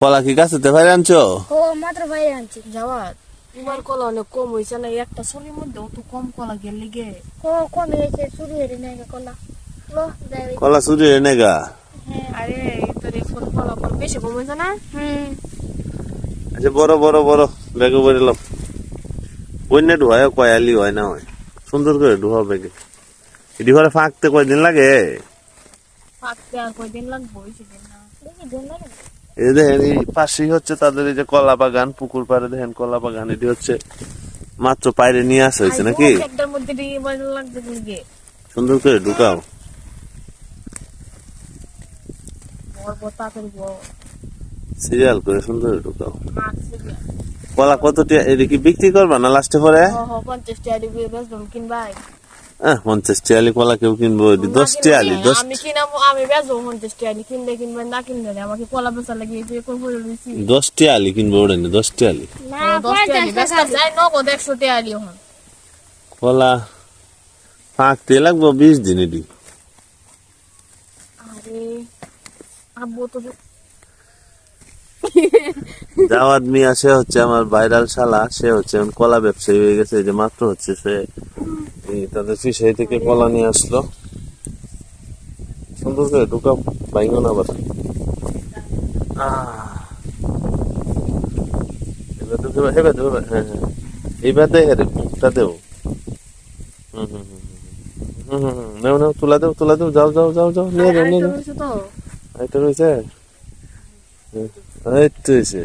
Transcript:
কলা কি গাছেতে বাইরে আনছো? ও মাত্র বাইরে আনছি। যাওয়ার এবার কলা অনেক কম হয়েছে না, একটা শরীর মধ্যে অত কম কলা গেলে গে ও কমে গেছে, চুরি হয়ে নাই কলা। লো যাই। কলা চুরি এনে গা। আরে তোর এখন কলা কম বেশি কম হয়েছে না। আচ্ছা বড় বড় বড় ব্যাগে বেরলাম। বন্যা ঢুয়ায় কয়ালি হয় না হয় সুন্দর করে ঢুয়া ব্যাগে। এটি ঘরে ফাঁকতে কয়দিন লাগে? পাকতে আর কয়দিন লাগবে, বেশি দিন না। দেখি ধরে লাগে। এই দেখেন এই পাশেই হচ্ছে তাদের এই যে কলা বাগান, পুকুর পাড়ে দেখেন কলা বাগান। এটি হচ্ছে মাত্র বাইরে নিয়ে আসা হয়েছে নাকি? একটার মধ্যে দিয়ে ভালো লাগবে গে সুন্দর করে ঢুকাও, বড় তাড়াতাড়ি সিরিয়াল করে সুন্দর করে ঢুকাও। মারছে কলা কত টিয়া এটা কি বিক্রি করবা না লাস্টে পরে? 50 টাকা দিবি বেচবো কিনবাই। 50 টিয়ালি কলা কেউ কিনবো? 10 টিয়ালি 10 আমি কিনাবো, আমি বেচবো 50 টাকা কিনলে কিনবেন না কিনলে আমাকে কলা বেচা লাগিয়ে দিয়ে করবো। 10 টিয়ালি কিনবো ওটা 10 টিয়ালি না 10 টাকা বেচা যায় নগদ 100 টাকা দিও হন। কলা ফাঁকতে লাগবো 20 দিন। এটি আরে আব্বু তো জাওয়াদ মিয়া সে হচ্ছে আমার ভাইরাল শালা, সে হচ্ছে এখন কলা ব্যবসায়ী হয়ে গেছে। এই যে মাত্র হচ্ছে সে এই তাদের ফিশারি থেকে কলা নিয়ে আসলো। সুন্দর করে ঢুকাও, বাইঙ্গো না আবার। এবার ঢুকে হেবে ঢুকে, হ্যাঁ হ্যাঁ এইবার দেখে রে মুখটা দেও। নেও নেও, তুলা দেও তুলা দেও, যাও যাও যাও যাও, নিয়ে যাও নিয়ে যাও। তো এটা রয়েছে, এই তো হয়েছে।